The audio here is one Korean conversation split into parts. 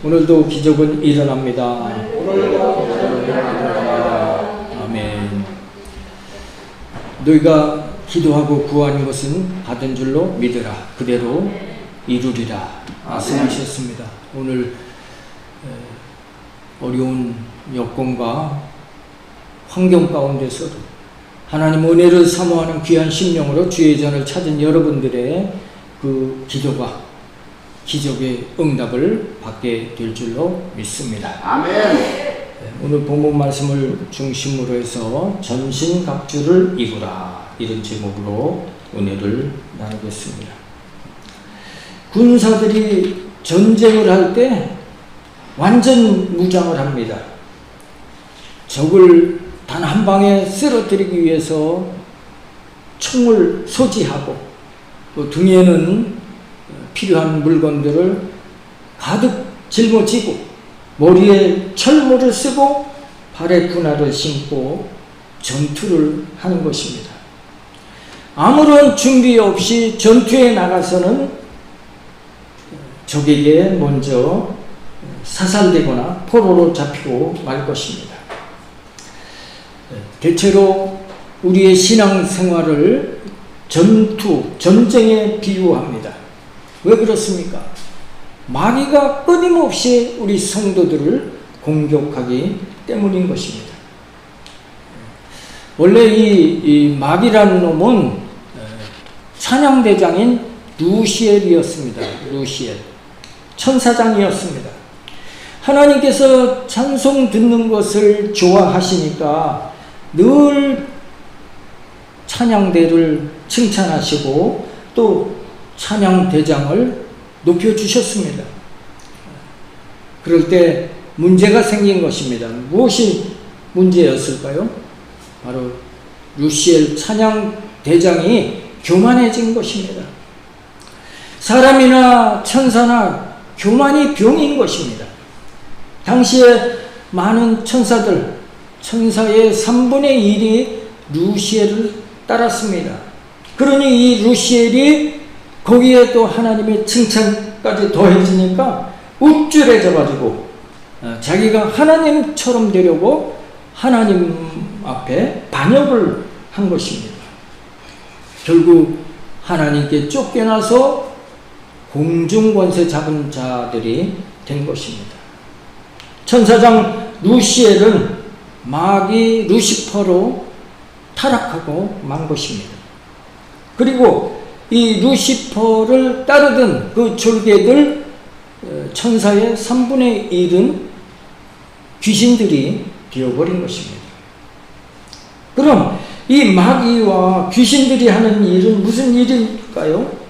오늘도 기적은 일어납니다. 아멘. 너희가 기도하고 구하는 것은 받은 줄로 믿으라. 그대로 이루리라. 말씀하셨습니다. 오늘 어려운 여건과 환경 가운데서도 하나님 은혜를 사모하는 귀한 심령으로 주의 전을 찾은 여러분들의 그 기도가 기적의 응답을 받게 될 줄로 믿습니다. 아멘. 오늘 본문 말씀을 중심으로 해서 전신갑주를 입으라, 이런 제목으로 은혜를 나누겠습니다. 군사들이 전쟁을 할 때 완전 무장을 합니다. 적을 단 한 방에 쓰러뜨리기 위해서 총을 소지하고 또 등에는 필요한 물건들을 가득 짊어지고 머리에 철모를 쓰고 발에 군화를 신고 전투를 하는 것입니다. 아무런 준비 없이 전투에 나가서는 적에게 먼저 사살되거나 포로로 잡히고 말 것입니다. 대체로 우리의 신앙생활을 전쟁에 비유합니다. 왜 그렇습니까? 마귀가 끊임없이 우리 성도들을 공격하기 때문인 것입니다. 원래 이 마귀라는 놈은 찬양대장인 루시엘이었습니다. 루시엘. 천사장이었습니다. 하나님께서 찬송 듣는 것을 좋아하시니까 늘 찬양대를 칭찬하시고 또 찬양대장을 높여주셨습니다. 그럴 때 문제가 생긴 것입니다. 무엇이 문제였을까요? 바로 루시엘 찬양대장이 교만해진 것입니다. 사람이나 천사나 교만이 병인 것입니다. 당시에 많은 천사의 3분의 1이 루시엘을 따랐습니다. 그러니 이 루시엘이 거기에 또 하나님의 칭찬까지 더해지니까 우쭐해져가지고 자기가 하나님처럼 되려고 하나님 앞에 반역을 한 것입니다. 결국 하나님께 쫓겨나서 공중권세 잡은 자들이 된 것입니다. 천사장 루시엘은 마귀 루시퍼로 타락하고 만 것입니다. 그리고 이 루시퍼를 따르던 그 졸개들 천사의 3분의 1은 귀신들이 되어버린 것입니다. 그럼 이 마귀와 귀신들이 하는 일은 무슨 일일까요?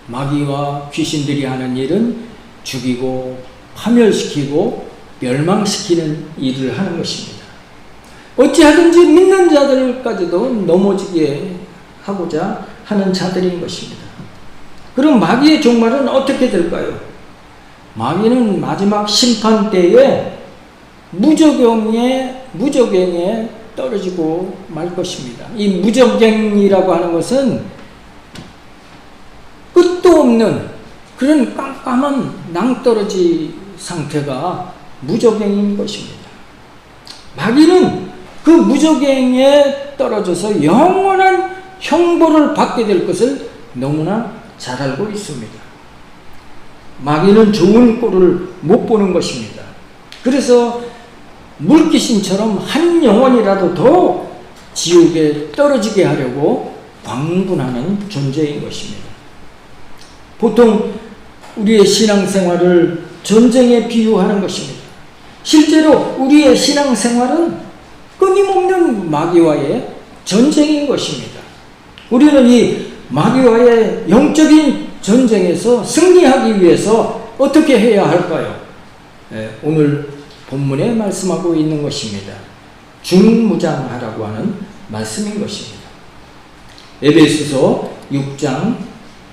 마귀와 귀신들이 하는 일은 죽이고 파멸시키고 멸망시키는 일을 하는 것입니다. 어찌하든지 믿는 자들까지도 넘어지게 하고자 하는 자들인 것입니다. 그럼 마귀의 종말은 어떻게 될까요? 마귀는 마지막 심판 때에 무저갱에 떨어지고 말 것입니다. 이 무저갱이라고 하는 것은 끝도 없는 그런 깜깜한 낭떠러지 상태가 무저갱인 것입니다. 마귀는 그 무저갱에 떨어져서 영원한 형벌을 받게 될 것을 너무나 잘 알고 있습니다. 마귀는 좋은 꼴을 못 보는 것입니다. 그래서 물귀신처럼 한 영혼이라도 더 지옥에 떨어지게 하려고 광분하는 존재인 것입니다. 보통 우리의 신앙생활을 전쟁에 비유하는 것입니다. 실제로 우리의 신앙생활은 끊임없는 마귀와의 전쟁인 것입니다. 우리는 이 마귀와의 영적인 전쟁에서 승리하기 위해서 어떻게 해야 할까요? 오늘 본문에 말씀하고 있는 것입니다. 중무장하라고 하는 말씀인 것입니다. 에베소서 6장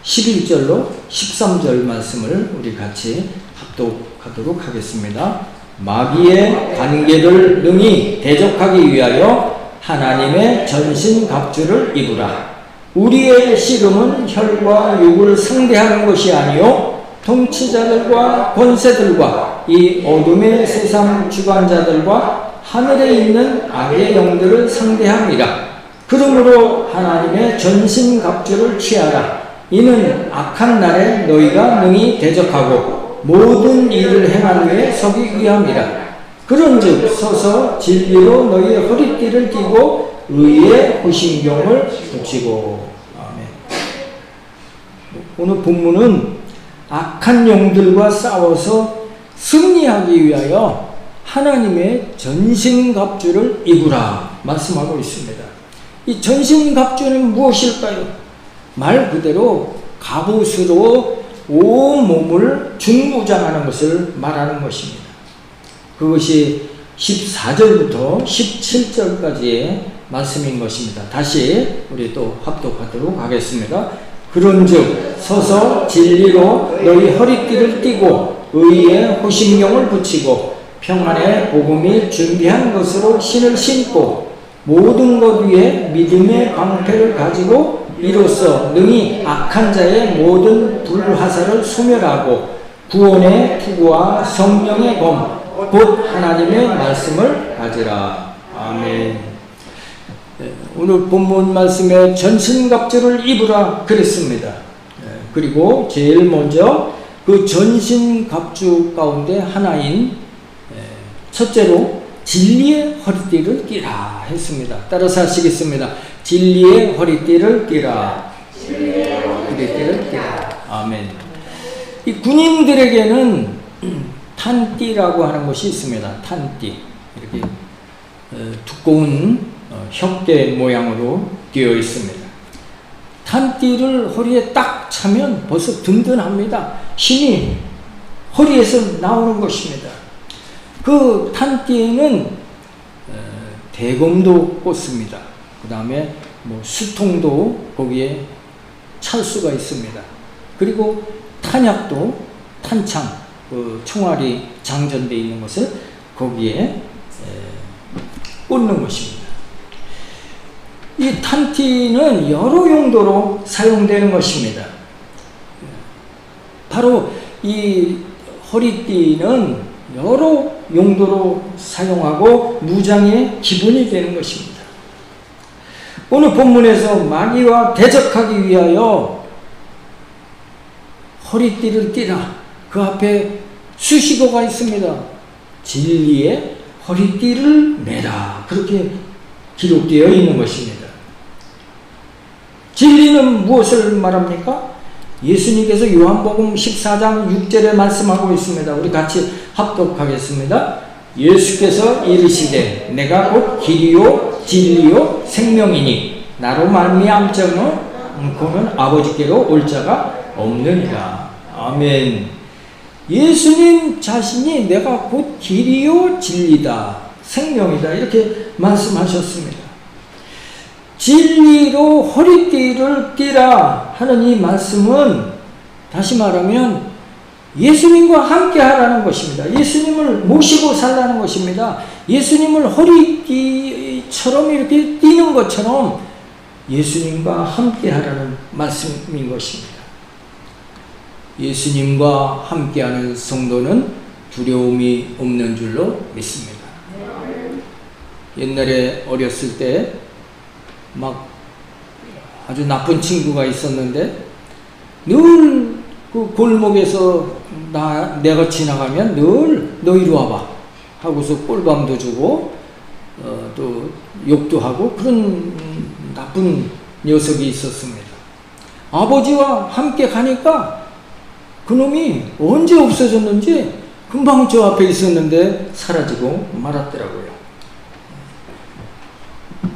11절로 13절 말씀을 우리 같이 합독하도록 하겠습니다. 마귀의 관계를 능히 대적하기 위하여 하나님의 전신갑주를 입으라. 우리의 씨름은 혈과 육을 상대하는 것이 아니요 통치자들과 권세들과 이 어둠의 세상 주관자들과 하늘에 있는 악의 영들을 상대함이라. 그러므로 하나님의 전신갑주를 취하라. 이는 악한 날에 너희가 능히 대적하고 모든 일을 행한 후에 서기 위함이라. 그런즉 서서 진리로 너희의 허리띠를 띠고 의의 호심경을 붙이고. 아멘. 오늘 본문은 악한 영들과 싸워서 승리하기 위하여 하나님의 전신갑주를 입으라 말씀하고 있습니다. 이 전신갑주는 무엇일까요? 말 그대로 갑옷으로 온 몸을 중무장하는 것을 말하는 것입니다. 그것이 14절부터 17절까지의 말씀인 것입니다. 다시 우리 또 합독하도록 하겠습니다. 그런즉 서서 진리로 너희 허리띠를 띠고 의의 호심경을 붙이고 평안의 복음이 준비한 것으로 신을 신고 모든 것 위에 믿음의 방패를 가지고 이로써 능히 악한 자의 모든 불화살을 소멸하고 구원의 투구와 성령의 검 곧 하나님의 말씀을 가지라. 아멘. 오늘 본문 말씀에 전신갑주를 입으라 그랬습니다. 그리고 제일 먼저 그 전신갑주 가운데 하나인 첫째로 진리의 허리띠를 띠라 했습니다. 따라서 하시겠습니다. 진리의 허리띠를 띠라. 진리의 허리띠를 띠라. 아멘. 이 군인들에게는 탄띠라고 하는 것이 있습니다. 탄띠. 이렇게 두꺼운 혁대 모양으로 되어 있습니다. 탄띠를 허리에 딱 차면 벌써 든든합니다. 힘이 허리에서 나오는 것입니다. 그 탄띠에는 대검도 꽂습니다. 그 다음에 수통도 거기에 찰 수가 있습니다. 그리고 탄약도 탄창, 그 총알이 장전되어 있는 것을 거기에 꽂는 것입니다. 이 탄띠는 여러 용도로 사용되는 것입니다. 바로 이 허리띠는 여러 용도로 사용하고 무장의 기본이 되는 것입니다. 오늘 본문에서 마귀와 대적하기 위하여 허리띠를 띠라. 그 앞에 수식어가 있습니다. 진리의 허리띠를 매라. 그렇게 기록되어 있는 것입니다. 진리는 무엇을 말합니까? 예수님께서 요한복음 14장 6절에 말씀하고 있습니다. 우리 같이 합독하겠습니다. 예수께서 이르시되 내가 곧 길이요 진리요 생명이니 나로 말미암자는 고는 아버지께로 올 자가 없느니라. 아멘. 예수님 자신이 내가 곧 길이요 진리다 생명이다 이렇게 말씀하셨습니다. 진리로 허리띠를 띠라 하는 이 말씀은 다시 말하면 예수님과 함께 하라는 것입니다. 예수님을 모시고 살라는 것입니다. 예수님을 허리띠처럼 이렇게 띠는 것처럼 예수님과 함께 하라는 말씀인 것입니다. 예수님과 함께하는 성도는 두려움이 없는 줄로 믿습니다. 옛날에 어렸을 때 막 아주 나쁜 친구가 있었는데 늘 그 골목에서 내가 지나가면 늘 너 이리 와봐 하고서 꿀밤도 주고 또 욕도 하고 그런 나쁜 녀석이 있었습니다. 아버지와 함께 가니까 그놈이 언제 없어졌는지 금방 저 앞에 있었는데 사라지고 말았더라고요.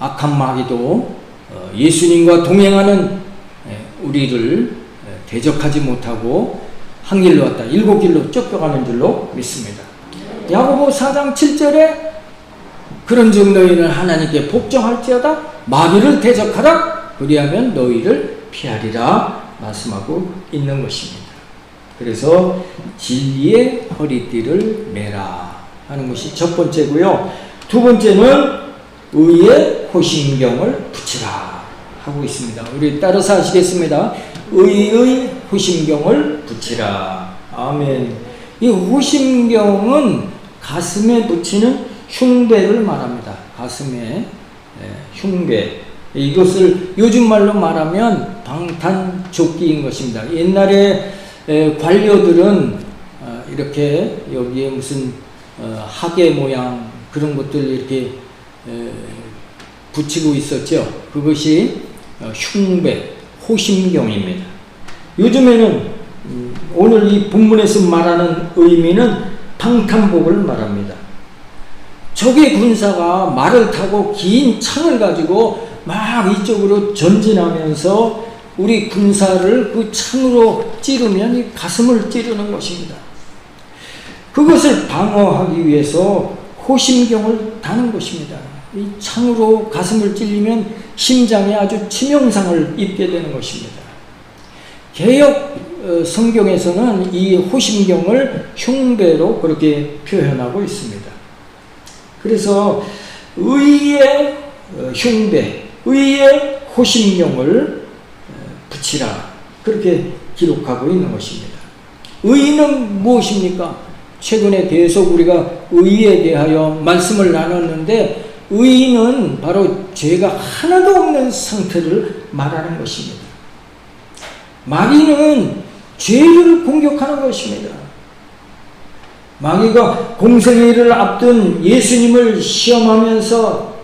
악한 마귀도 예수님과 동행하는 우리를 대적하지 못하고 한 길로 왔다 7길로 쫓겨가는 줄로 믿습니다. 야고보 4장 7절에 그런즉 너희는 하나님께 복종할지어다 마귀를 대적하라 그리하면 너희를 피하리라 말씀하고 있는 것입니다. 그래서 진리의 허리띠를 매라 하는 것이 첫 번째고요. 두 번째는 의의 호심경을 붙이라 하고 있습니다. 우리 따라서 하시겠습니다. 의의 호심경을 붙이라. 아멘. 이 호심경은 가슴에 붙이는 흉배를 말합니다. 가슴에 흉배. 이것을 요즘 말로 말하면 방탄조끼인 것입니다. 옛날에 관료들은 이렇게 여기에 무슨 하계 모양 그런 것들 이렇게 붙이고 있었죠. 그것이 흉배, 호심경입니다. 요즘에는 오늘 이 본문에서 말하는 의미는 방탄복을 말합니다. 적의 군사가 말을 타고 긴 창을 가지고 막 이쪽으로 전진하면서 우리 군사를 그 창으로 찌르면 이 가슴을 찌르는 것입니다. 그것을 방어하기 위해서 호심경을 다는 것입니다. 이 창으로 가슴을 찔리면 심장에 아주 치명상을 입게 되는 것입니다. 개역 성경에서는 이 호심경을 흉배로 그렇게 표현하고 있습니다. 그래서 의의 흉배, 의의 호심경을 붙이라 그렇게 기록하고 있는 것입니다. 의는 무엇입니까? 최근에 계속 우리가 의에 대하여 말씀을 나눴는데 의는 바로 죄가 하나도 없는 상태를 말하는 것입니다. 마귀는 죄를 공격하는 것입니다. 마귀가 공생애를 앞둔 예수님을 시험하면서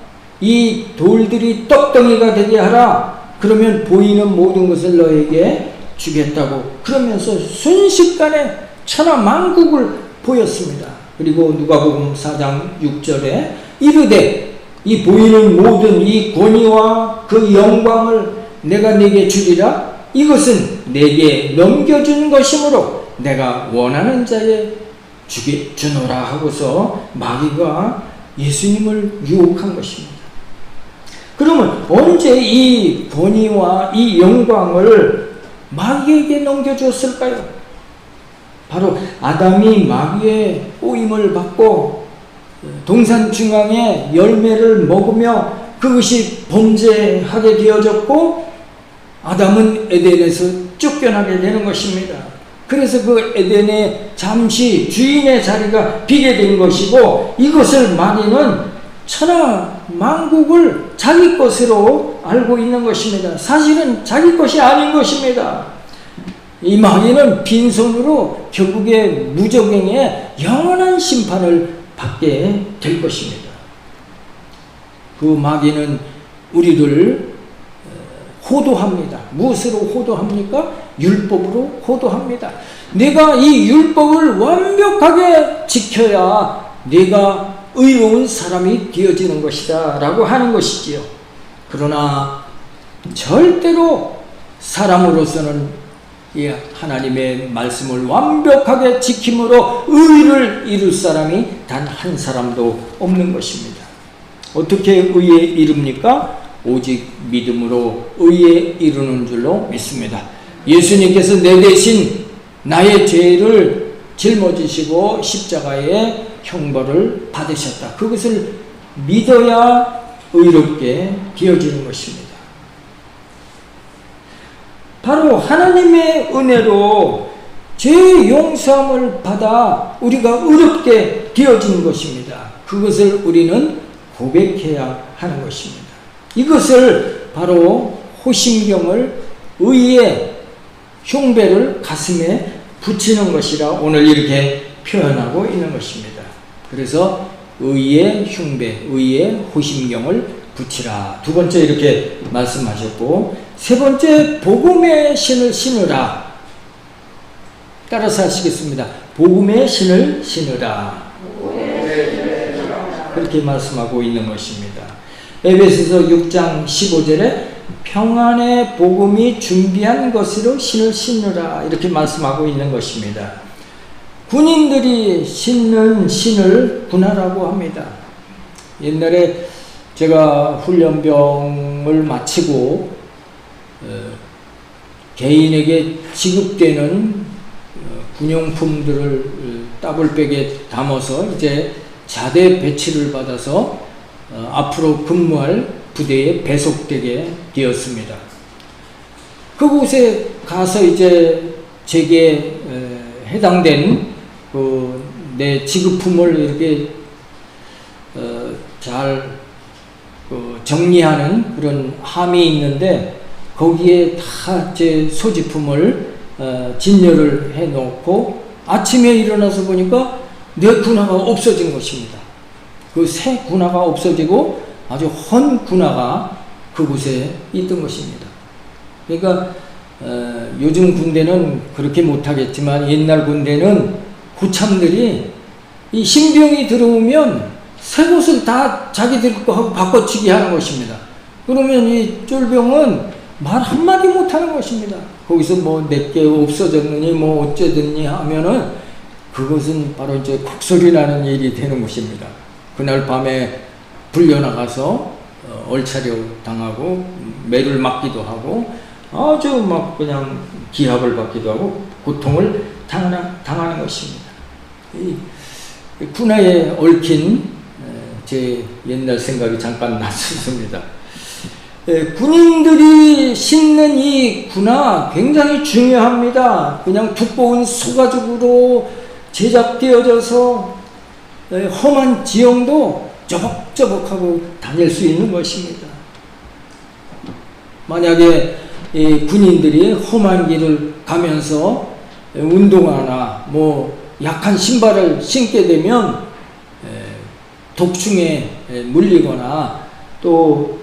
이 돌들이 떡덩이가 되게 하라. 그러면 보이는 모든 것을 너에게 주겠다고 그러면서 순식간에 천하만국을 보였습니다. 그리고 누가복음 4장 6절에 이르되 이 보이는 모든 이 권위와 그 영광을 내가 네게 주리라. 이것은 내게 넘겨준 것이므로 내가 원하는 자에 주노라 하고서 마귀가 예수님을 유혹한 것입니다. 그러면 언제 이 권위와 이 영광을 마귀에게 넘겨주었을까요? 바로 아담이 마귀의 꼬임을 받고 동산 중앙에 열매를 먹으며 그것이 범죄하게 되어졌고 아담은 에덴에서 쫓겨나게 되는 것입니다. 그래서 그 에덴에 잠시 주인의 자리가 비게 된 것이고 이것을 마귀는 천하만국을 자기 것으로 알고 있는 것입니다. 사실은 자기 것이 아닌 것입니다. 이 마귀는 빈손으로 결국에 무적행에 영원한 심판을 받게 될 것입니다. 그 마귀는 우리를 호도합니다. 무엇으로 호도합니까? 율법으로 호도합니다. 내가 이 율법을 완벽하게 지켜야 내가 의로운 사람이 되어지는 것이다 라고 하는 것이지요. 그러나 절대로 사람으로서는 하나님의 말씀을 완벽하게 지킴으로 의를 이룰 사람이 단 한 사람도 없는 것입니다. 어떻게 의에 이릅니까? 오직 믿음으로 의에 이르는 줄로 믿습니다. 예수님께서 내 대신 나의 죄를 짊어지시고 십자가의 형벌을 받으셨다. 그것을 믿어야 의롭게 되어지는 것입니다. 바로 하나님의 은혜로 죄 용서함을 받아 우리가 의롭게 되어지는 것입니다. 그것을 우리는 고백해야 하는 것입니다. 이것을 바로 호심경을 의의 흉배를 가슴에 붙이는 것이라 오늘 이렇게 표현하고 있는 것입니다. 그래서 의의 흉배, 의의 호심경을 붙이라. 두 번째 이렇게 말씀하셨고, 세 번째 복음의 신을 신으라. 따라서 하시겠습니다. 복음의 신을 신으라. 그렇게 말씀하고 있는 것입니다. 에베소서 6장 15절에 평안의 복음이 준비한 것으로 신을 신으라 이렇게 말씀하고 있는 것입니다. 군인들이 신는 신을 군화라고 합니다. 옛날에 제가 훈련병을 마치고 개인에게 지급되는 군용품들을 더블백에 담아서 이제 자대 배치를 받아서 앞으로 근무할 부대에 배속되게 되었습니다. 그곳에 가서 이제 제게 해당된 내 지급품을 이렇게 잘 정리하는 그런 함이 있는데 거기에 다 제 소지품을 진열을 해 놓고 아침에 일어나서 보니까 내 군화가 없어진 것입니다. 그 새 군화가 없어지고 아주 헌 군화가 그곳에 있던 것입니다. 그러니까 요즘 군대는 그렇게 못하겠지만 옛날 군대는 고참들이 이 신병이 들어오면 새 옷을 다 자기들 거 하고 바꿔치기 하는 것입니다. 그러면 이 쫄병은 말 한마디 못하는 것입니다. 거기서 뭐 내게 없어졌느니 뭐 어쩌든지 하면은 그것은 바로 이제 곡소리 나는 일이 되는 것입니다. 그날 밤에 불려나가서 얼차려 당하고 매를 맞기도 하고 아주 막 그냥 기합을 받기도 하고 고통을 당하는 것입니다. 이 군화에 얽힌 제 옛날 생각이 잠깐 났었습니다. 군인들이 신는 이 군화 굉장히 중요합니다. 그냥 두꺼운 소가죽으로 제작되어져서 험한 지형도 저벅저벅하고 다닐 수 있는 것입니다. 만약에 이 군인들이 험한 길을 가면서 운동화나 뭐 약한 신발을 신게 되면 독충에 물리거나 또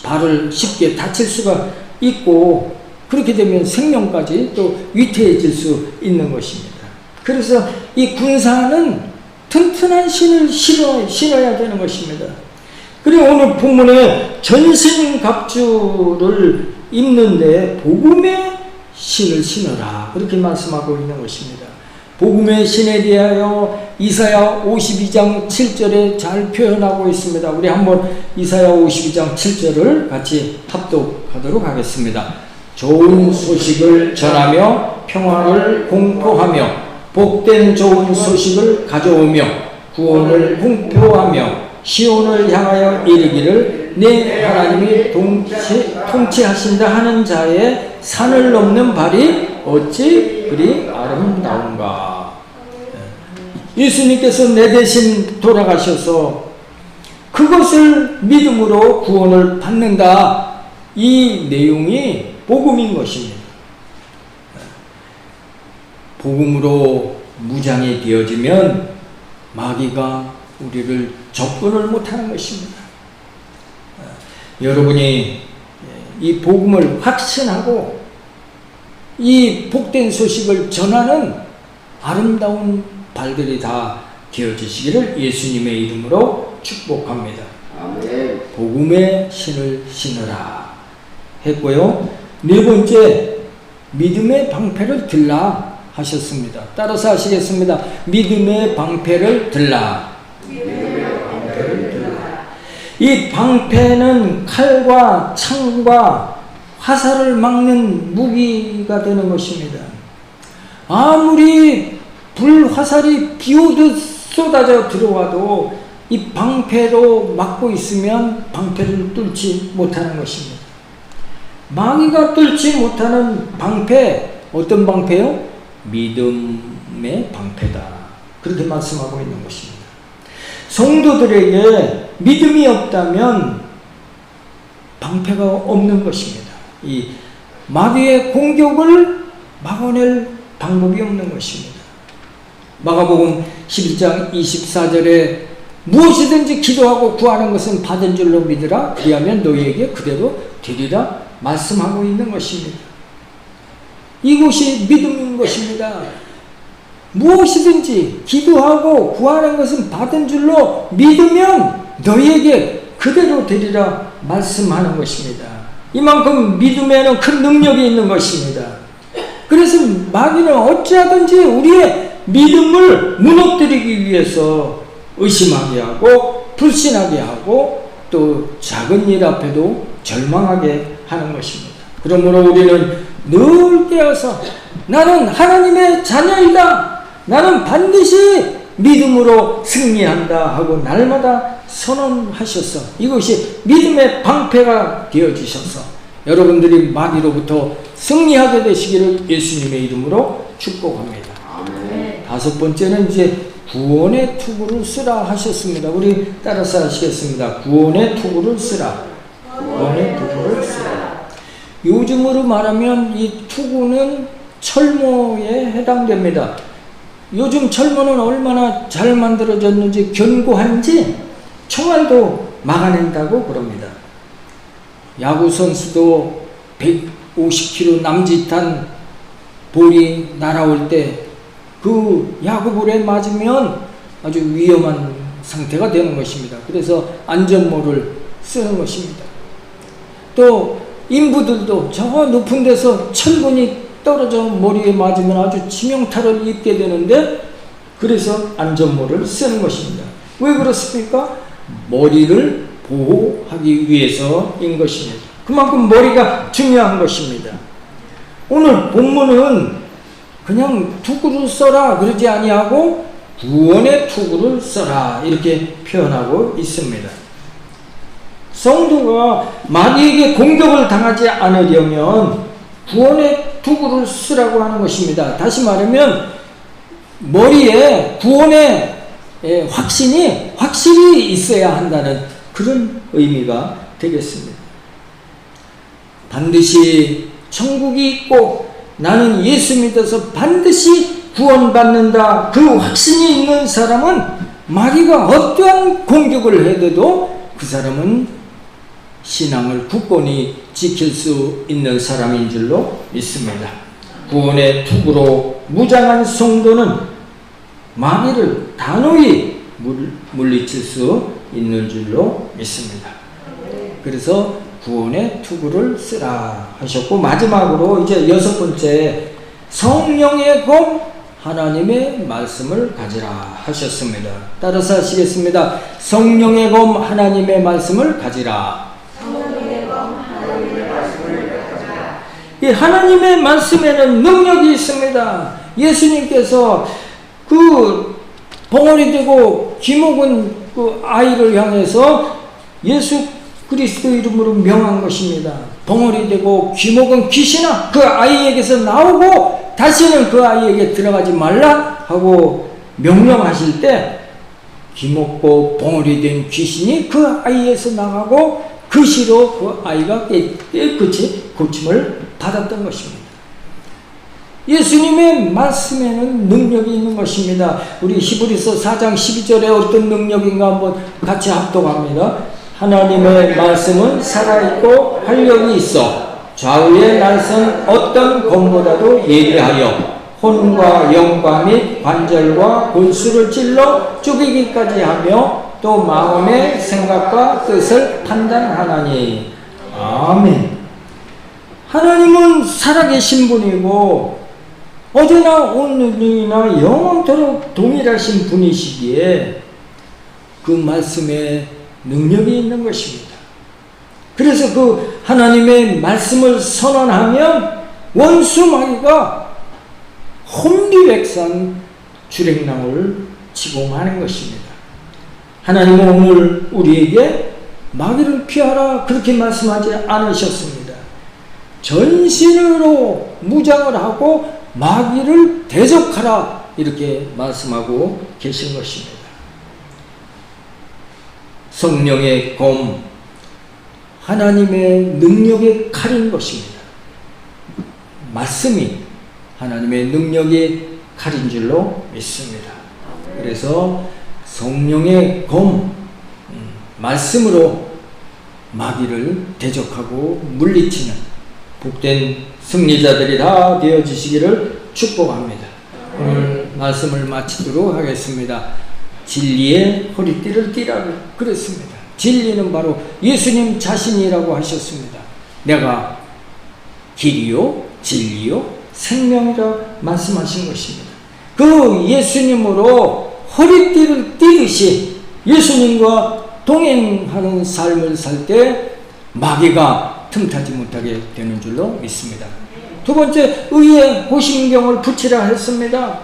발을 쉽게 다칠 수가 있고 그렇게 되면 생명까지 또 위태해질 수 있는 것입니다. 그래서 이 군사는 튼튼한 신을 신어야 되는 것입니다. 그리고 오늘 본문에 전신갑주를 입는데 복음의 신을 신어라 그렇게 말씀하고 있는 것입니다. 복음의 신에 대하여 이사야 52장 7절에 잘 표현하고 있습니다. 우리 한번 이사야 52장 7절을 같이 합독하도록 하겠습니다. 좋은 소식을 전하며 평화를 공포하며 복된 좋은 소식을 가져오며 구원을 홍보하며 시온을 향하여 이르기를 내 하나님이 통치하신다 하는 자의 산을 넘는 발이 어찌 그리 아름다운가. 예수님께서 내 대신 돌아가셔서 그것을 믿음으로 구원을 받는다. 이 내용이 복음인 것입니다. 복음으로 무장이 되어지면 마귀가 우리를 접근을 못하는 것입니다. 여러분이 이 복음을 확신하고 이 복된 소식을 전하는 아름다운 발들이 다 되어지시기를 예수님의 이름으로 축복합니다. 아멘. 복음의 신을 신으라 했고요. 네 번째, 믿음의 방패를 들라 하셨습니다. 따라서 하시겠습니다. 믿음의 방패를 들라. 이 방패는 칼과 창과 화살을 막는 무기가 되는 것입니다. 아무리 불화살이 비오듯 쏟아져 들어와도 이 방패로 막고 있으면 방패를 뚫지 못하는 것입니다. 마귀가 뚫지 못하는 방패, 어떤 방패요? 믿음의 방패다. 그렇게 말씀하고 있는 것입니다. 성도들에게 믿음이 없다면 방패가 없는 것입니다. 이 마귀의 공격을 막아낼 방법이 없는 것입니다. 마가복음 11장 24절에 무엇이든지 기도하고 구하는 것은 받은 줄로 믿으라. 그리하면 너희에게 그대로 되리라 말씀하고 있는 것입니다. 이것이 믿음인 것입니다. 무엇이든지 기도하고 구하는 것은 받은 줄로 믿으면 너희에게 그대로 되리라 말씀하는 것입니다. 이만큼 믿음에는 큰 능력이 있는 것입니다. 그래서 마귀는 어찌하든지 우리의 믿음을 무너뜨리기 위해서 의심하게 하고 불신하게 하고 또 작은 일 앞에도 절망하게 하는 것입니다. 그러므로 우리는 늘 깨어서 나는 하나님의 자녀이다. 나는 반드시 믿음으로 승리한다 하고 날마다 선언하셔서 이것이 믿음의 방패가 되어주셔서 여러분들이 마귀로부터 승리하게 되시기를 예수님의 이름으로 축복합니다. 다섯 번째는 이제 구원의 투구를 쓰라 하셨습니다. 우리 따라서 하시겠습니다. 구원의 투구를 쓰라. 구원의 투구를 쓰라. 요즘으로 말하면 이 투구는 철모에 해당됩니다. 요즘 철모는 얼마나 잘 만들어졌는지, 견고한지 총알도 막아낸다고 그럽니다. 야구 선수도 150km 남짓한 볼이 날아올 때 그 야구볼에 맞으면 아주 위험한 상태가 되는 것입니다. 그래서 안전모를 쓰는 것입니다. 또 인부들도 저 높은 데서 철근이 떨어져 머리에 맞으면 아주 치명타를 입게 되는데, 그래서 안전모를 쓰는 것입니다. 왜 그렇습니까? 머리를 보호하기 위해서인 것입니다. 그만큼 머리가 중요한 것입니다. 오늘 본문은 그냥 투구를 써라 그러지 아니하고 구원의 투구를 써라 이렇게 표현하고 있습니다. 성도가 마귀에게 공격을 당하지 않으려면 구원의 투구를 쓰라고 하는 것입니다. 다시 말하면 머리에 구원의 확신이 확실히 있어야 한다는 그런 의미가 되겠습니다. 반드시 천국이 있고 나는 예수 믿어서 반드시 구원받는다, 그 확신이 있는 사람은 마귀가 어떠한 공격을 해도 그 사람은 신앙을 굳건히 지킬 수 있는 사람인 줄로 믿습니다. 구원의 투구로 무장한 성도는 마귀를 단호히 물리칠 수 있는 줄로 믿습니다. 그래서 구원의 투구를 쓰라 하셨고, 마지막으로 이제 여섯 번째, 성령의 검 하나님의 말씀을 가지라 하셨습니다. 따라서 하시겠습니다. 성령의 검 하나님의 말씀을 가지라. 성령의 검 하나님의 말씀을 가지라. 이 하나님의 말씀에는 능력이 있습니다. 예수님께서 그 벙어리 되고 기목은 그 아이를 향해서 예수 그리스도 이름으로 명한 것입니다. 벙어리 되고 귀목은 귀신아, 그 아이에게서 나오고 다시는 그 아이에게 들어가지 말라 하고 명령하실 때 귀목고 벙어리 된 귀신이 그 아이에서 나가고 그 시로 그 아이가 깨끗이 고침을 받았던 것입니다. 예수님의 말씀에는 능력이 있는 것입니다. 우리 히브리서 4장 12절에 어떤 능력인가 한번 같이 합독합니다. 하나님의 말씀은 살아있고 활력이 있어 좌우의 날선 어떤 검보다도 예리하여 혼과 영과 및 관절과 골수를 찔러 쪼개기까지 하며 또 마음의 생각과 뜻을 판단하나니. 아멘. 하나님은 살아계신 분이고 어제나 오늘이나 영원토록 동일하신 분이시기에 그 말씀에 능력이 있는 것입니다. 그래서 그 하나님의 말씀을 선언하면 원수 마귀가 혼비백산 주랭랑을 치고 마는 것입니다. 하나님은 오늘 우리에게 마귀를 피하라 그렇게 말씀하지 않으셨습니다. 전신으로 무장을 하고 마귀를 대적하라 이렇게 말씀하고 계신 것입니다. 성령의 검, 하나님의 능력의 칼인 것입니다. 말씀이 하나님의 능력의 칼인 줄로 믿습니다. 그래서 성령의 검, 말씀으로 마귀를 대적하고 물리치는 복된 승리자들이 다 되어주시기를 축복합니다. 오늘 말씀을 마치도록 하겠습니다. 진리의 허리띠를 띠라고 그랬습니다. 진리는 바로 예수님 자신이라고 하셨습니다. 내가 길이요 진리요 생명이라 말씀하신 것입니다. 그 예수님으로 허리띠를 띠듯이 예수님과 동행하는 삶을 살 때 마귀가 틈타지 못하게 되는 줄로 믿습니다. 두 번째, 의의 호심경을 붙이라 했습니다.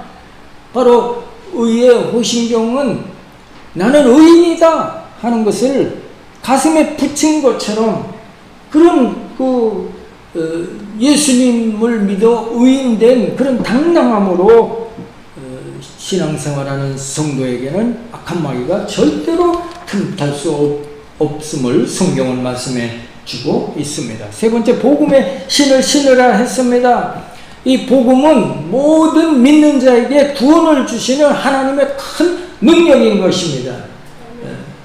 바로 의의 호심경은 나는 의인이다 하는 것을 가슴에 붙인 것처럼 그런 그 예수님을 믿어 의인된 그런 당당함으로 신앙생활하는 성도에게는 악한 마귀가 절대로 틈탈 수 없음을 성경은 말씀해 주고 있습니다. 세 번째, 복음의 신을 신으라 했습니다. 이 복음은 모든 믿는 자에게 구원을 주시는 하나님의 큰 능력인 것입니다.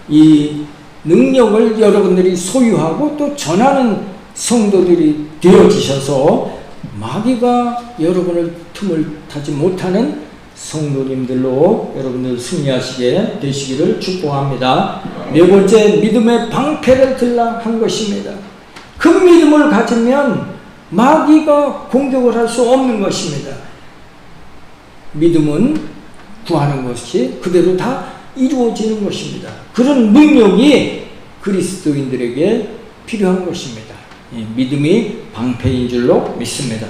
이 능력을 여러분들이 소유하고 또 전하는 성도들이 되어지셔서 마귀가 여러분을 틈을 타지 못하는 성도님들로 여러분들 승리하시게 되시기를 축복합니다. 네 번째, 믿음의 방패를 들라 한 것입니다. 그 믿음을 가지면 마귀가 공격을 할 수 없는 것입니다. 믿음은 구하는 것이 그대로 다 이루어지는 것입니다. 그런 능력이 그리스도인들에게 필요한 것입니다. 믿음이 방패인 줄로 믿습니다.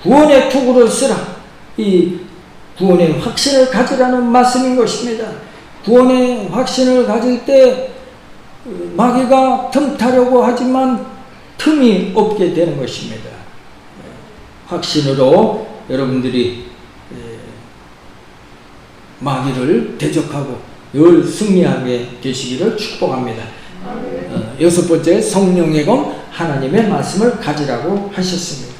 구원의 투구를 쓰라. 이 구원의 확신을 가지라는 말씀인 것입니다. 구원의 확신을 가질 때 마귀가 틈타려고 하지만 틈이 없게 되는 것입니다. 확신으로 여러분들이 마귀를 대적하고 늘 승리하게 되시기를 축복합니다. 여섯 번째, 성령의 검 하나님의 말씀을 가지라고 하셨습니다.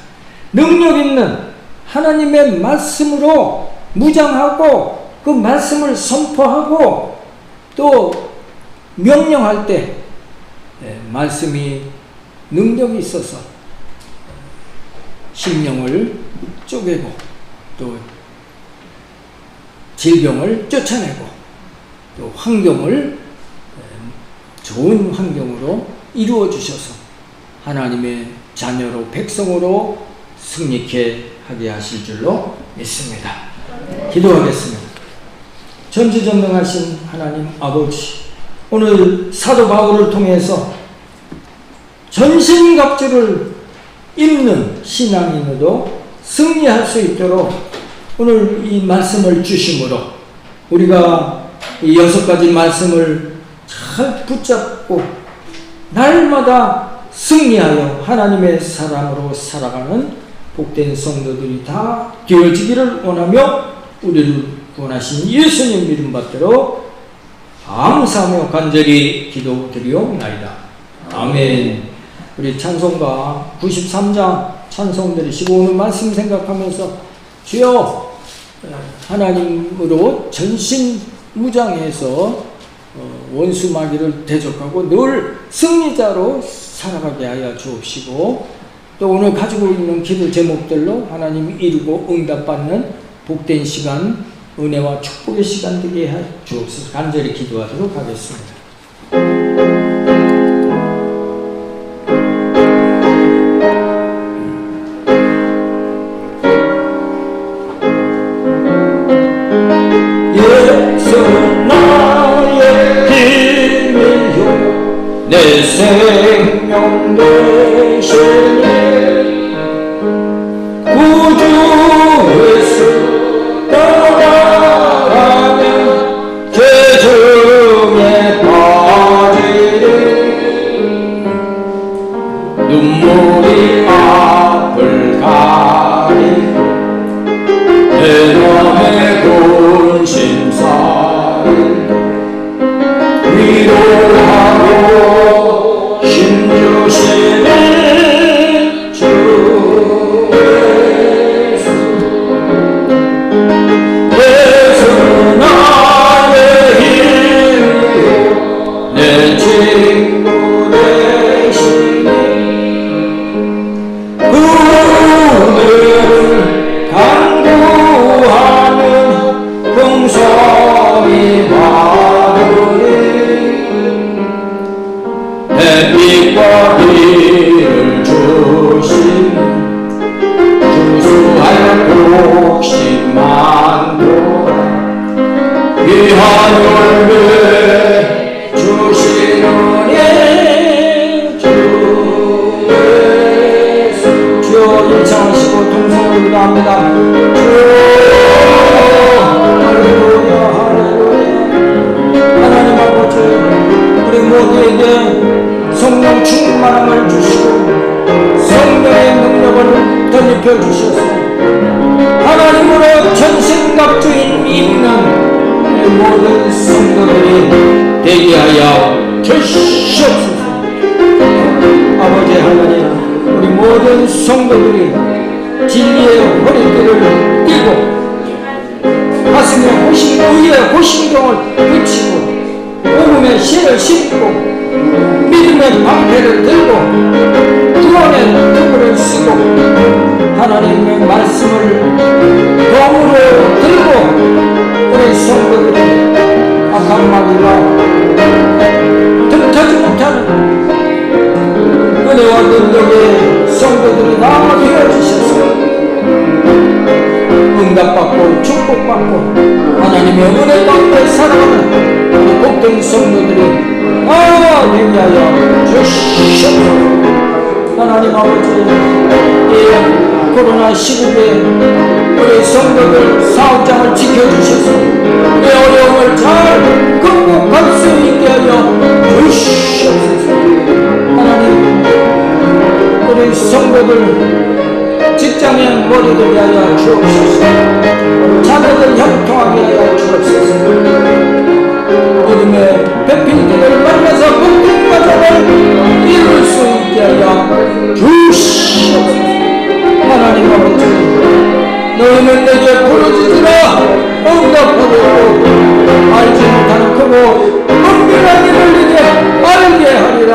능력 있는 하나님의 말씀으로 무장하고 그 말씀을 선포하고 또 명령할 때 말씀이 능력이 있어서 심령을 쪼개고 또 질병을 쫓아내고 또 환경을 좋은 환경으로 이루어 주셔서 하나님의 자녀로 백성으로 승리케 하게 하실 줄로 믿습니다. 기도하겠습니다. 전지전능하신 하나님 아버지, 오늘 사도 바울을 통해서 전신갑주를 입는 신앙인으로 승리할 수 있도록 오늘 이 말씀을 주심으로 우리가 이 6가지 말씀을 잘 붙잡고 날마다 승리하여 하나님의 사람으로 살아가는 복된 성도들이 다 되어지기를 원하며 우리를 구원하신 예수님 믿음 받들어 감사하며 간절히 기도드리옵나이다. 아멘. 우리 찬송가 93장 찬송 들으시고 오늘 말씀 생각하면서 주여 하나님으로 전신 무장해서 원수 마귀를 대적하고 늘 승리자로 살아가게 하여 주옵시고 또 오늘 가지고 있는 기도 제목들로 하나님 이루고 응답받는 복된 시간, 은혜와 축복의 시간 되게 해 주옵소서. 간절히 기도하도록 하겠습니다. 내 생명 되시니 구주 예수 따라가면 죄 중에 빠지리 눈물이 앞을 가리고 내 맘의 근심살이 위로하고 힘주시는 주 예수 예수 나의 힘이요 내 친구 되시니 오늘 간구하는 공성이 받으리 햇빛과 비를 주신 주수할 복심만도 귀한 열매 주시느니 주 예수 주여 인창하시고 동성을 기도합니다. 주 할렐루야 할렐루야. 하나님 아버지 우리 모두에게 성령 충만함을 주시고 지켜주셔서 하나님으로 전신갑주인 있는 우리 모든 성도들이 되게 하여 주시옵소서. 아버지 하나님, 우리 모든 성도들이 진리의 허리띠를 띠고 가슴에 위에 호심경을 붙이고 복음의 실을 신고 믿음의 방패를 들고 구원의 톱을 쓰고 하나님의 말씀을 검으로 들고 우리 성도들이 악한 마귀가 틈타지 못하는 은혜와 능력의 성도들이 다 되어주셔서 응답받고 축복받고 하나님의 은혜 가운데 살아가는 우리 복된 성도들이 되게 하여 주시옵소서. 하나님 아버지, 이 코로나 시국에 우리 성도들 사업장을 지켜주셔서 이 어려움을 잘 극복할 수 있게 하여 주시옵소서. 하나님, 우리 성도들 직장의 머리를 하여 주옵소서. 자녀들 형통하게 하여 주옵소서. 믿음의 배필들을 만나서 복된 가정을 이룰 수 있게 하여 주시옵소서. 하나님 아버지, 너희는 내게 부르짖으라 응답하고 알지 못하는 크고 은밀한 일을 내게 알게 하리라.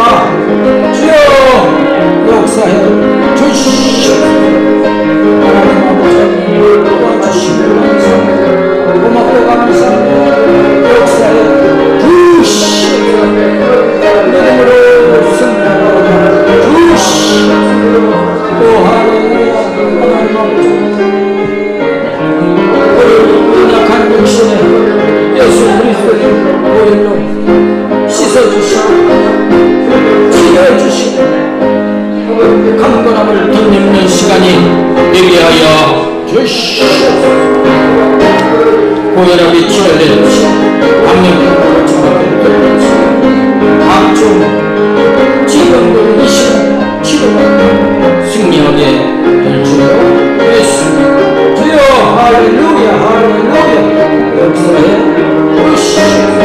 주여 역사해 주시옵소서. 하나님 아버지, 도와주시고 감사합니다. 고맙고 감사합니다. 역사해 주시옵소서. 믿음으로 승리하라 주시옵소서. 오 할렐루야. 하나님 아버지, 우리 연약한 육신에 예수 그리스도의 보혈로 씻어주시고 치료해주시고 강건함을 덧입는 시간이 되게 하여 주시옵소서. 고혈압이 치료되어 주시고 당뇨가 치료되어 주시고 각종 질병들 이 시간 치료가 승리하게 될 줄로 믿습니다. 주여 할렐루야 할렐루야. 역사에 주시옵소서.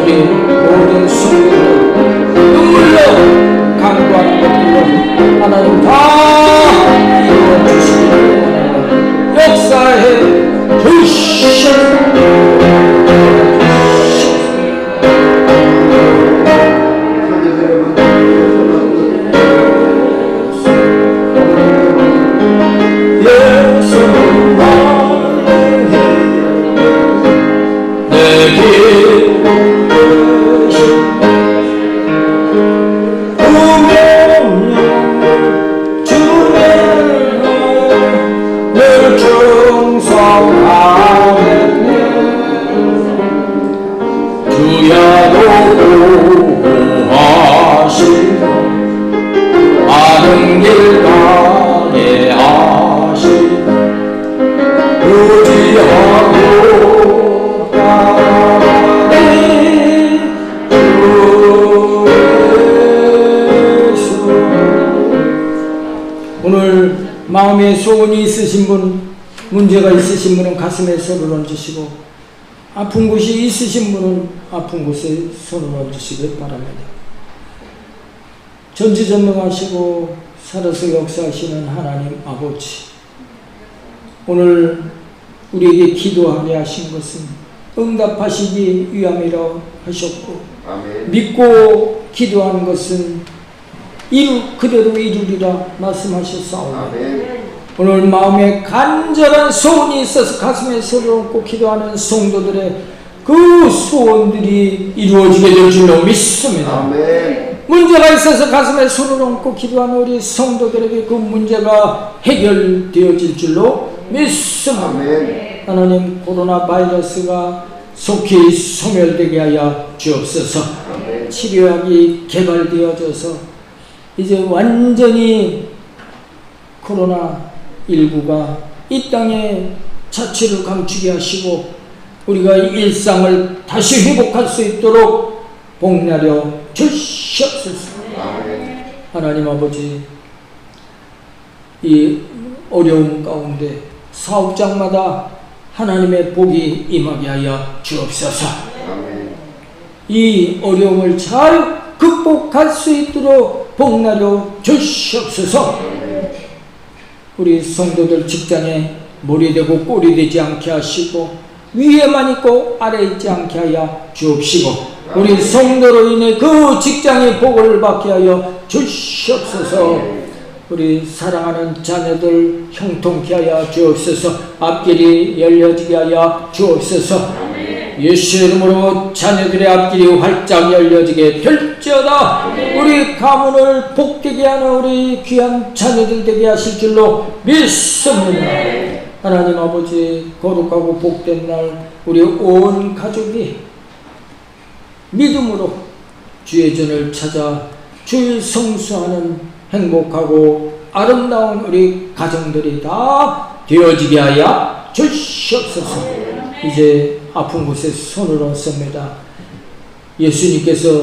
우리 모든 성도들 눈물로 간구하는 것들로 하나님 다 이루어주시기 역사해 주시옵소서. 오늘 마음에 소원이 있으신 분, 문제가 있으신 분은 가슴에 손을 얹으시고 아픈 곳이 있으신 분은 아픈 곳에 손을 얹으시길 바랍니다. 전지전능하시고 살아서 역사하시는 하나님 아버지, 오늘 우리에게 기도하게 하신 것은 응답하시기 위함이라 하셨고 아멘. 믿고 기도하는 것은 그대로 이루리라 말씀하셨사오니 오늘 마음에 간절한 소원이 있어서 가슴에 손을 얹고 기도하는 성도들의 그 소원들이 이루어지게 될 줄로 믿습니다. 아멘. 문제가 있어서 가슴에 손을 얹고 기도하는 우리 성도들에게 그 문제가 해결되어질 줄로 믿습니다. 아멘. 하나님, 코로나 바이러스가 속히 소멸되게 하여 주옵소서. 아멘. 치료약이 개발되어져서 이제 완전히 코로나19가 이 땅에 자취를 감추게 하시고 우리가 일상을 다시 회복할 수 있도록 복내려 주시옵소서. 하나님 아버지, 이 어려움 가운데 사업장마다 하나님의 복이 임하게 하여 주옵소서. 이 어려움을 잘 극복할 수 있도록 복나려 주시옵소서. 우리 성도들 직장에 머리 대고 꼴이 되지 않게 하시고 위에만 있고 아래 있지 않게 하여 주옵시고 우리 성도로 인해 그 직장의 복을 받게 하여 주시옵소서. 우리 사랑하는 자녀들 형통케 하여 주옵소서. 앞길이 열려지게 하여 주옵소서. 예수 이름으로 자녀들의 앞길이 활짝 열려지게 될지어다. 우리 가문을 복되게 하는 우리 귀한 자녀들 되게 하실 줄로 믿습니다. 하나님 아버지, 거룩하고 복된 날 우리 온 가족이 믿음으로 주의 전을 찾아 주의 성수하는 행복하고 아름다운 우리 가정들이 다 되어지게 하여 주시옵소서. 이제 아픈 곳에 손을 얹습니다. 예수님께서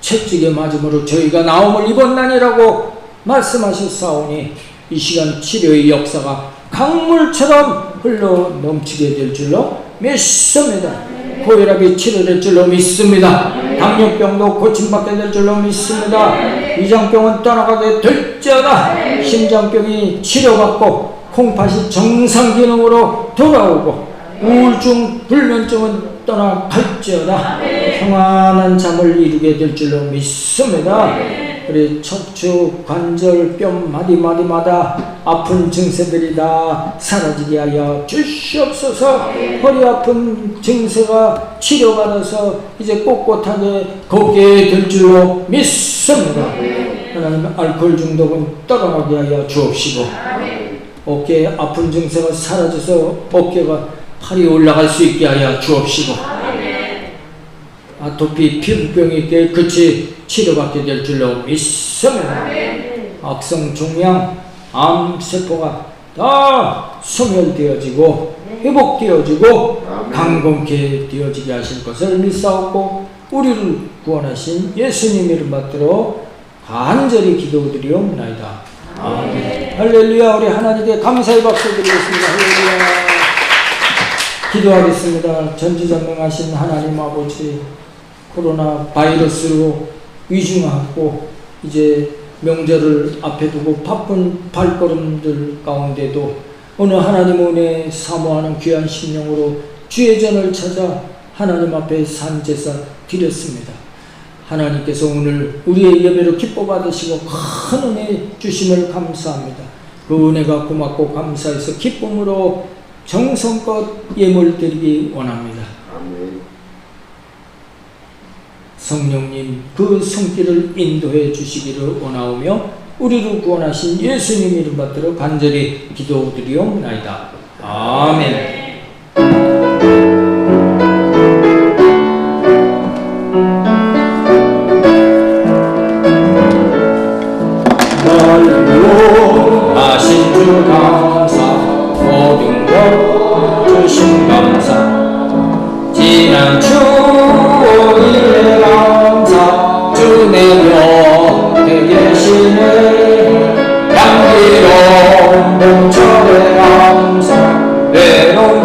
채찍에 맞음으로 저희가 나음을 입었나니라고 말씀하셨사오니 이 시간 치료의 역사가 강물처럼 흘러 넘치게 될 줄로 믿습니다. 고혈압이 치료될 줄로 믿습니다. 당뇨병도 고침받게 될 줄로 믿습니다. 위장병은 떠나가게 될지어다. 심장병이 치료받고 콩팥이 정상 기능으로 돌아오고 우울증, 불면증은 떠나갈지어다. 평안한 잠을 이루게 될 줄로 믿습니다. 우리 척추, 관절, 뼈 마디마디마다 아픈 증세들이 다 사라지게 하여 주시옵소서. 허리 아픈 증세가 치료받아서 이제 꼿꼿하게 걷게 될 줄로 믿습니다. 하나님, 알코올 중독은 떠나가게 하여 주옵시고 어깨에 아픈 증세가 사라져서 어깨가 팔이 올라갈 수 있게 하여 주옵시고 아토피 피부병이 깨끗이 치료받게 될 줄로 믿습니다. 악성 종양 암세포가 다 소멸되어지고 회복되어지고 강건케 되어지게 하실 것을 믿사옵고 우리를 구원하신 예수님 이름 받들어 간절히 기도드리옵나이다. 아멘. 할렐루야. 우리 하나님께 감사의 박수 드리겠습니다. 할렐루야. 기도하겠습니다. 전지전능하신 하나님 아버지, 코로나 바이러스로 위중하고 이제 명절을 앞에 두고 바쁜 발걸음들 가운데도 오늘 하나님 은혜 사모하는 귀한 심령으로 주의 전을 찾아 하나님 앞에 산제사 드렸습니다. 하나님께서 오늘 우리의 예배로 기뻐 받으시고 큰 은혜 주심을 감사합니다. 그 은혜가 고맙고 감사해서 기쁨으로 정성껏 예물 드리기 원합니다. 성령님 그 손길을 인도해 주시기를 원하오며 우리를 구원하신 예수님 이름 받들어 간절히 기도드리옵나이다. 아멘. 하신 주 감사, 모든 것 주신 감사, 지난 주일에 감사, 주 내 곁에 계시네. 향기로운 봄철에 감사, 외로운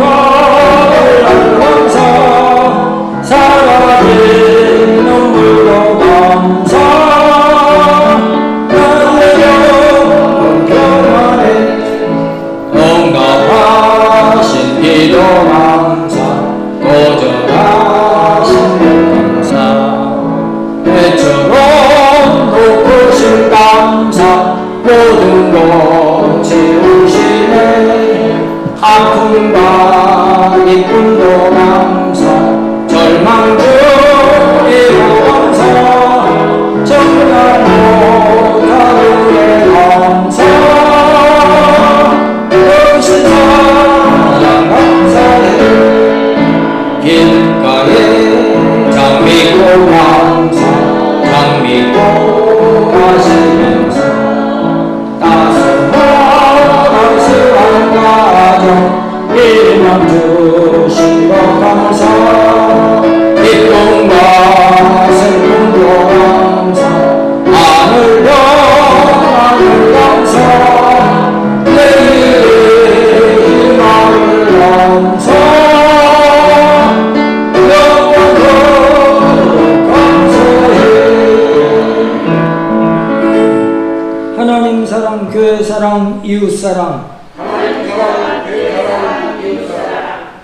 교회 사랑, 이웃 사랑,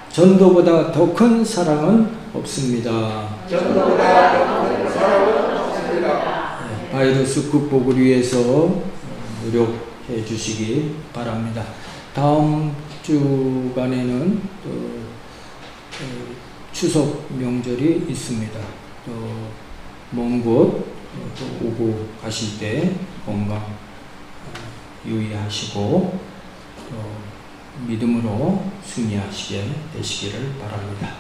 전도보다 더 큰 사랑은 없습니다. 바이러스 극복을 위해서 노력해 주시기 바랍니다. 다음 주간에는 또 추석 명절이 있습니다. 또 먼 곳 오고 가실 때 건강 유의하시고 믿음으로 승리하시게 되시기를 바랍니다.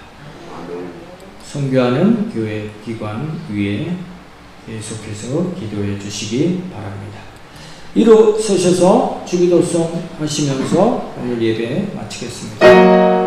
선교하는 교회 기관 위에 계속해서 기도해 주시기 바랍니다. 일어서셔서 주기도송 하시면서 오늘 예배 마치겠습니다.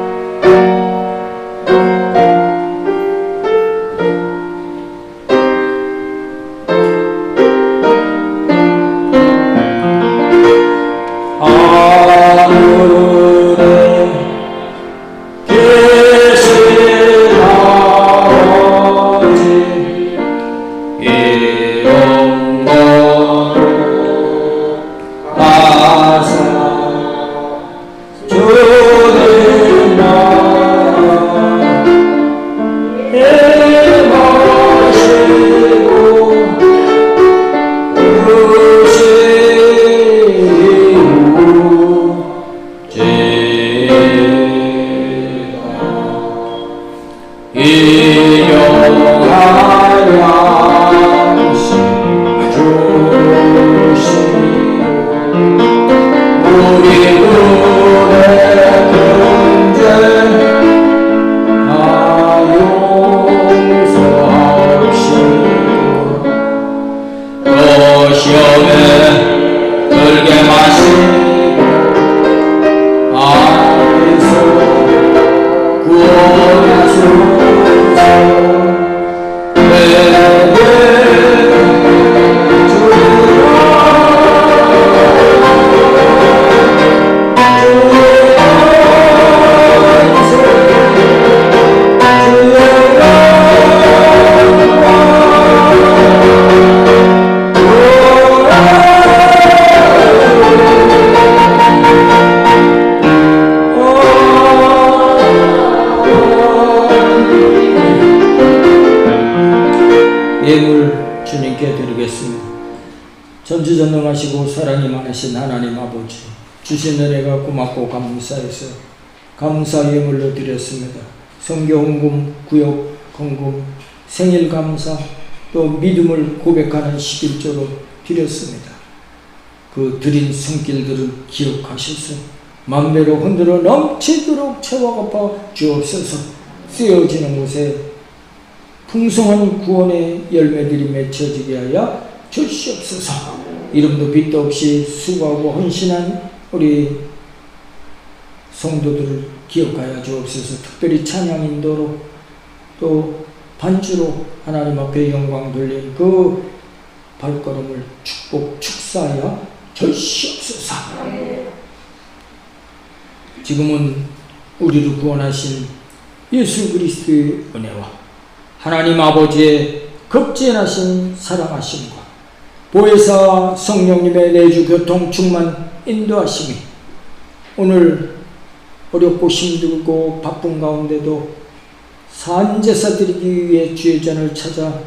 예물 주님께 드리겠습니다. 전지전능하시고 사랑이 많으신 하나님 아버지, 주신 은혜가 고맙고 감사해서 감사 예물로 드렸습니다. 선교 헌금, 구역 헌금, 생일 감사, 또 믿음을 고백하는 11조로 드렸습니다. 그 드린 손길들을 기억하셔서 만배로 흔들어 넘치도록 채워갚아 주옵소서. 쓰여지는 곳에 풍성한 구원의 열매들이 맺혀지게 하여 주시옵소서. 이름도 빛도 없이 수고하고 헌신한 우리 성도들을 기억하여 주옵소서. 특별히 찬양 인도로 또 반주로 하나님 앞에 영광 돌린 그 발걸음을 축사하여 주시옵소서. 지금은 우리를 구원하신 예수 그리스도의 은혜와 하나님 아버지의 급진하신 사랑하심과 보혜사 성령님의 내주 교통 충만 인도하심이 오늘 어렵고 힘들고 바쁜 가운데도 산제사 드리기 위해 주의 전을 찾아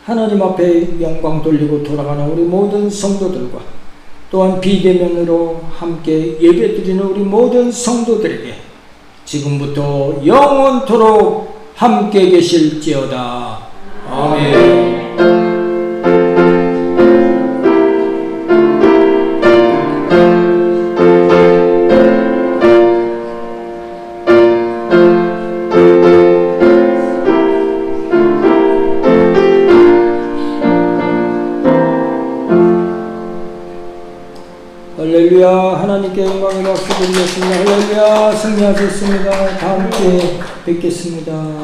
하나님 앞에 영광 돌리고 돌아가는 우리 모든 성도들과 또한 비대면으로 함께 예배드리는 우리 모든 성도들에게 지금부터 영원토록 함께 계실지어다. 아멘. 할렐루야. 하나님께 영광을 박수 드리겠습니다. 할렐루야. 승리하셨습니다. 다음 주에 뵙겠습니다.